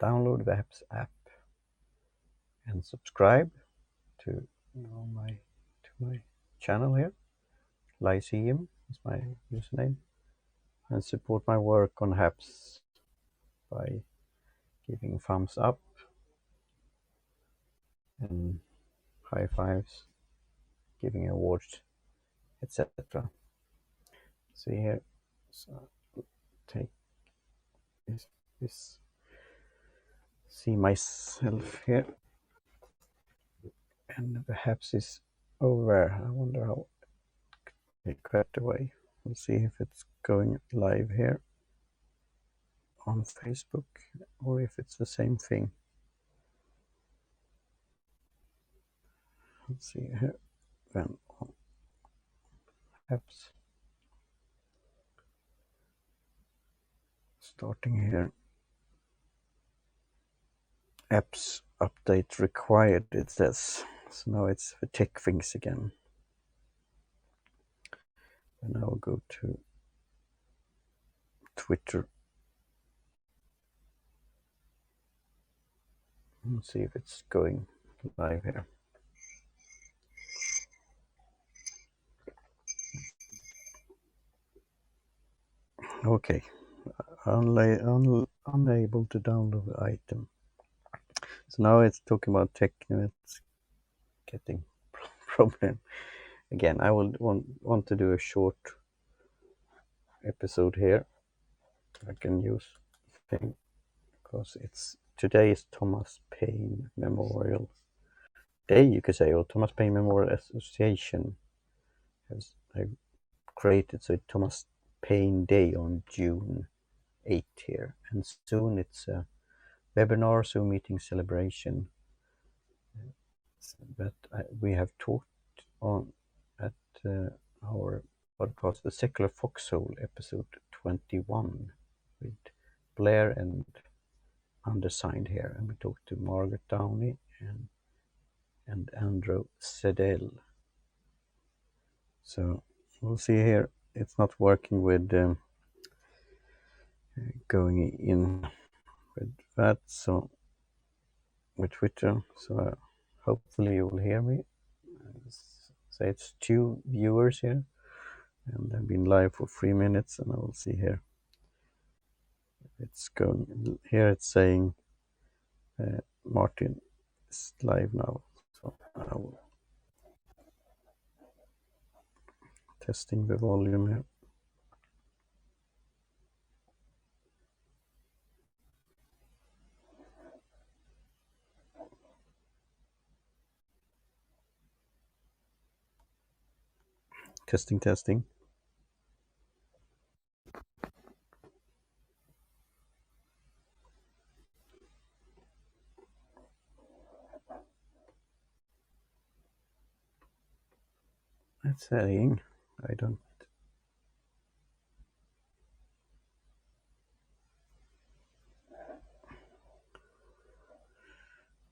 download the apps app and subscribe to my channel here. Lyceum is my username, and support my work on apps by giving thumbs up and high fives, giving awards, etc. See here, so take this, see myself here, and perhaps it's over. I wonder how it got away. We'll see if it's going live here on Facebook or if it's the same thing. Let's see here. Then on apps, starting here. Apps update required, it says. So now it's the tech things again. And I will go to Twitter and see if it's going live here. Okay, unable to download the item. So now it's talking about tech, and it's getting problem again. I will want to do a short episode here. I can use thing because today is Thomas Paine Memorial Day, you could say, or Thomas Paine Memorial Association has created so Thomas Paine Day on June 8th here, and soon it's a webinar Zoom meeting celebration that we have taught on at our podcast, the Secular Foxhole, episode 21, with Blair and Undersigned here, and we talked to Margaret Downey and Andrew Sedell. So we'll see here. It's not working with going in with that, so with Twitter. So hopefully you will hear me. Say it's 2 viewers here, and I've been live for 3 minutes, and I will see here. It's going here. It's saying Martin is live now, so I will testing the volume here. Testing. It's saying I don't.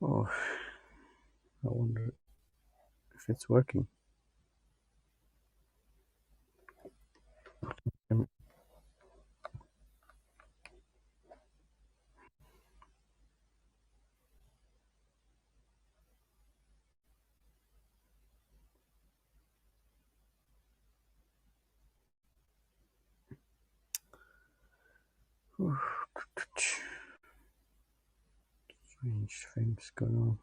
Oh, I wonder if it's working. Strange things going on.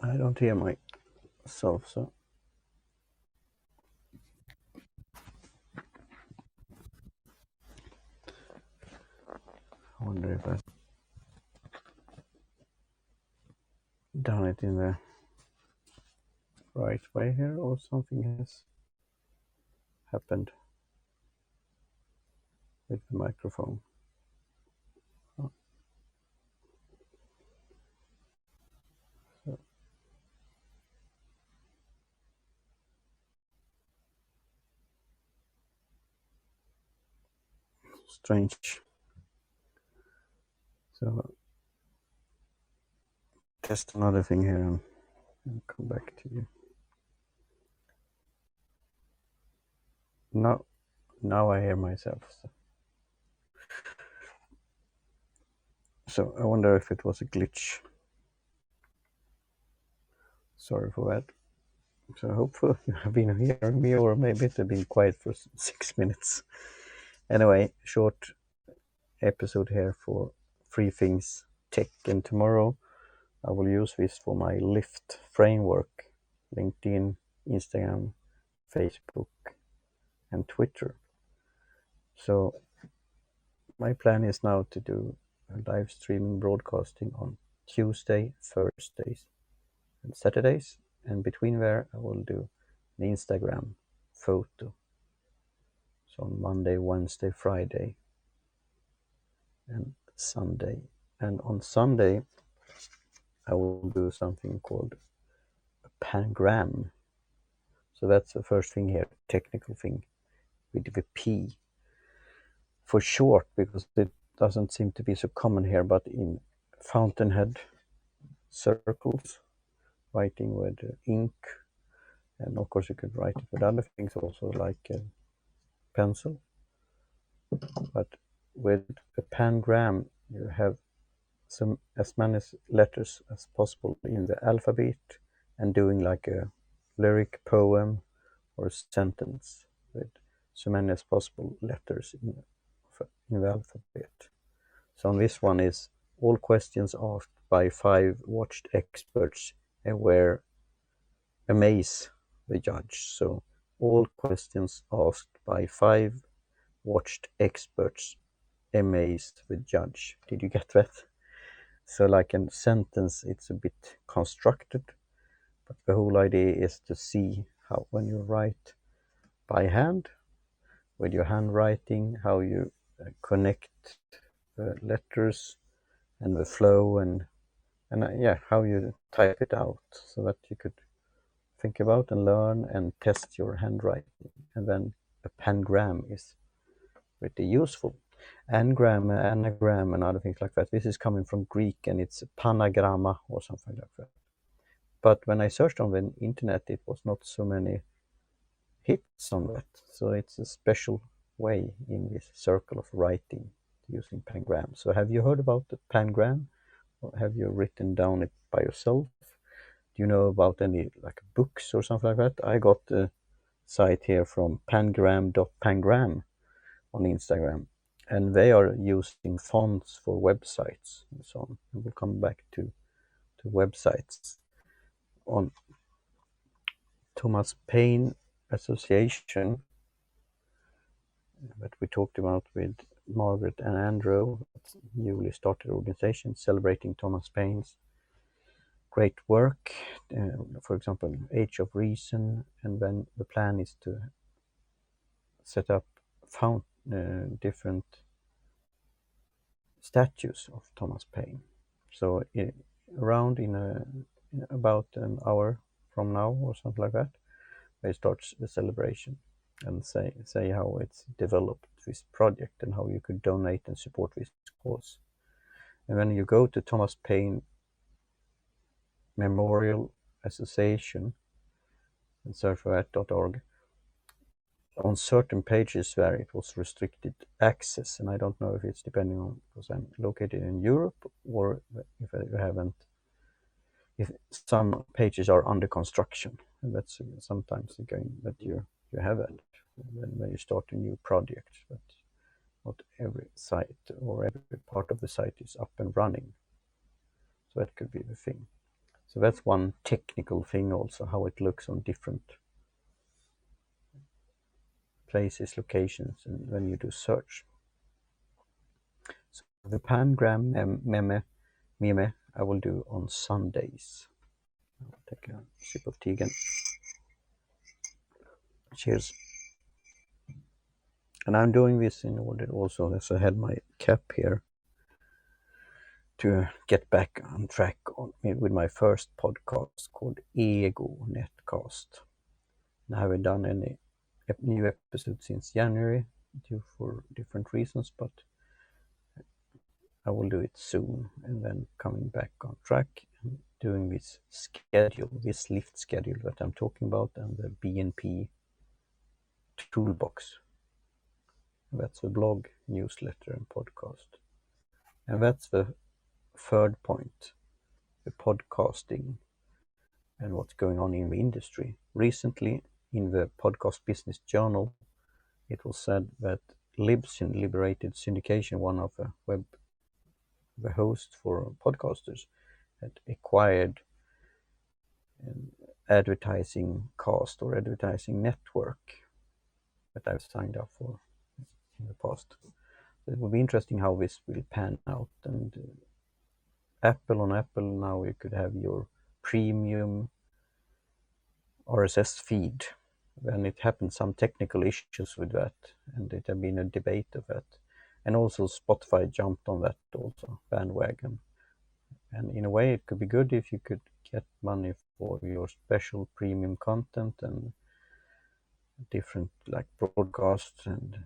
I don't hear myself, so I wonder if I've done it in the right way here, or something has happened with the microphone. Oh. So. Strange. So test another thing here and come back to you. Now I hear myself. So I wonder if it was a glitch. Sorry for that. So hopefully you have been hearing me, or maybe it's been quiet for 6 minutes. Anyway, short episode here for 3 things tech, and tomorrow I will use this for my Lift framework: LinkedIn, Instagram, Facebook, and Twitter. So my plan is now to do a live streaming broadcasting on Tuesday, Thursdays, and Saturdays, and between there I will do an Instagram photo. So on Monday, Wednesday, Friday, and Sunday. And on Sunday I will do something called a Pangram. So that's the first thing here, technical thing, with the P for short, because it doesn't seem to be so common here, but in fountainhead circles, writing with ink, and of course you could write it with other things also, like a pencil. But with a Pangram you have as many letters as possible in the alphabet, and doing like a lyric poem or a sentence with so many as possible letters in the alphabet. So on this one is all questions asked by 5 watched experts where amaze the judge. So all questions asked by 5 watched experts amaze the judge. Did you get that? So like a sentence, it's a bit constructed, but the whole idea is to see how, when you write by hand, with your handwriting, how you connect the letters and the flow, and yeah, how you type it out, so that you could think about and learn and test your handwriting. And then a pangram is pretty useful. Anagram, and other things like that. This is coming from Greek, and it's panagramma or something like that. But when I searched on the internet, it was not so many hits on that. So it's a special way in this circle of writing using pangram. So have you heard about the pangram? Or have you written down it by yourself? Do you know about any like books or something like that? I got the site here from pangram.pangram on Instagram, and they are using fonts for websites and so on. And we'll come back to websites. On Thomas Paine Association that we talked about with Margaret and Andrew, newly started organization celebrating Thomas Paine's great work, for example, Age of Reason, and then the plan is to set up different statues of Thomas Paine. So around in about an hour from now or something like that, they start the celebration and say how it's developed, this project, and how you could donate and support this cause. And when you go to Thomas Paine Memorial Association and search for that.org, on certain pages where it was restricted access, and I don't know if it's depending on, because I'm located in Europe, or if you haven't, if some pages are under construction, and that's sometimes again that you have it when you start a new project, but not every site or every part of the site is up and running. So that could be the thing. So that's one technical thing also, how it looks on different places, locations, and when you do search. So the pangram meme I will do on Sundays. I'll take a sip of tea again. Cheers. And I'm doing this in order also, as I had my cap here, to get back on track with my first podcast called Ego Netcast. And I haven't done any new episodes since January due for different reasons, but I will do it soon, and then coming back on track and doing this schedule, this lift schedule that I'm talking about, and the BNP toolbox. That's the blog, newsletter, and podcast. And that's the third point, the podcasting and what's going on in the industry. Recently, in the Podcast Business Journal, it was said that Libsyn, Liberated Syndication, one of the hosts for podcasters, had acquired an advertising cast or advertising network that I've signed up for in the past. So it will be interesting how this will pan out. And on Apple now you could have your premium RSS feed. When it happened, some technical issues with that, and it had been a debate of that. And also Spotify jumped on that also, bandwagon. And in a way, it could be good if you could get money for your special premium content and different like broadcasts and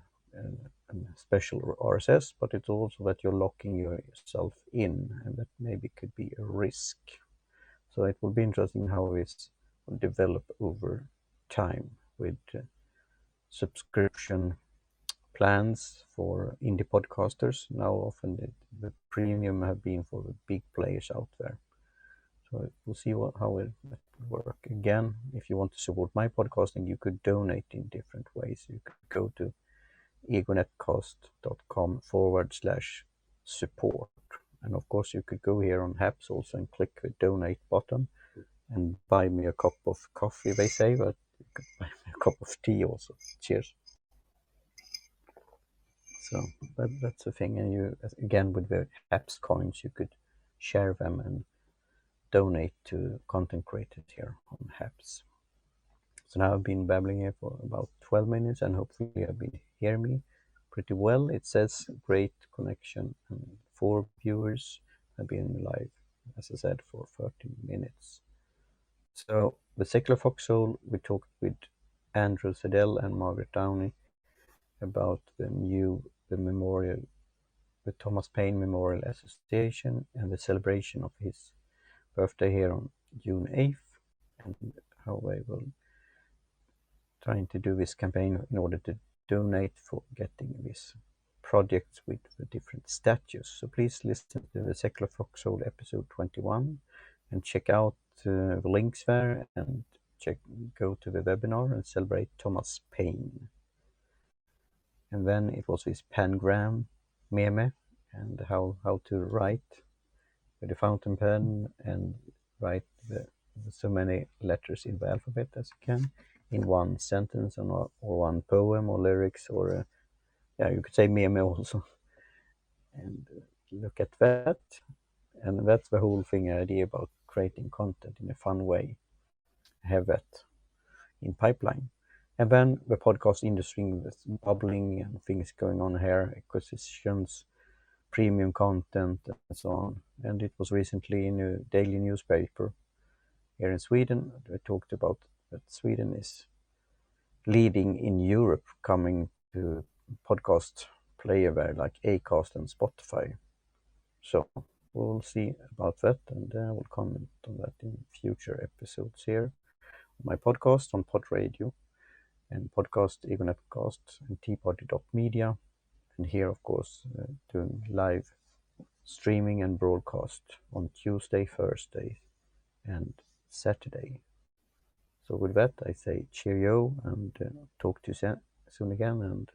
special RSS, but it's also that you're locking yourself in, and that maybe could be a risk. So it will be interesting how this will develop over time with subscription plans for indie podcasters. Now often the premium have been for the big players out there. So we'll see how it will work. Again, if you want to support my podcasting, you could donate in different ways. You could go to egonetcast.com/support. And of course, you could go here on Haps also and click the donate button and buy me a cup of coffee, they say, but you could buy me a cup of tea also. Cheers. So that's the thing. And you, again, with the Haps coins, you could share them and donate to content creators here on Haps. So now I've been babbling here for about 12 minutes, and hopefully you've been hearing me pretty well. It says great connection, and 4 viewers have been live, as I said, for 30 minutes. So the Secular Foxhole, we talked with Andrew Sedell and Margaret Downey about the memorial, the Thomas Paine Memorial Association, and the celebration of his birthday here on June 8th, and how they will trying to do this campaign in order to donate for getting these projects with the different statues. So please listen to the Secular Foxhole episode 21 and check out the links there, and go to the webinar and celebrate Thomas Paine. And then it was this Pangram meme and how to write with a fountain pen and write so many letters in the alphabet as you can in one sentence or one poem or lyrics, or you could say meme also. And look at that. And that's the whole thing, idea about creating content in a fun way. Have that in pipeline. And then the podcast industry is bubbling and things going on here, acquisitions, premium content, and so on. And it was recently in a daily newspaper here in Sweden. We talked about that Sweden is leading in Europe, coming to podcast player there like Acast and Spotify. So we'll see about that, and I will comment on that in future episodes here. My podcast on Pod Radio and podcast Egonetcast and teapoddy.media, and here of course doing live streaming and broadcast on Tuesday, Thursday and Saturday. So with that I say cheerio, and talk to you soon again, and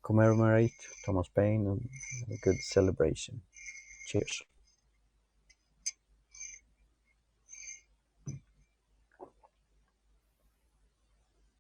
commemorate Thomas Paine and a good celebration. Cheers.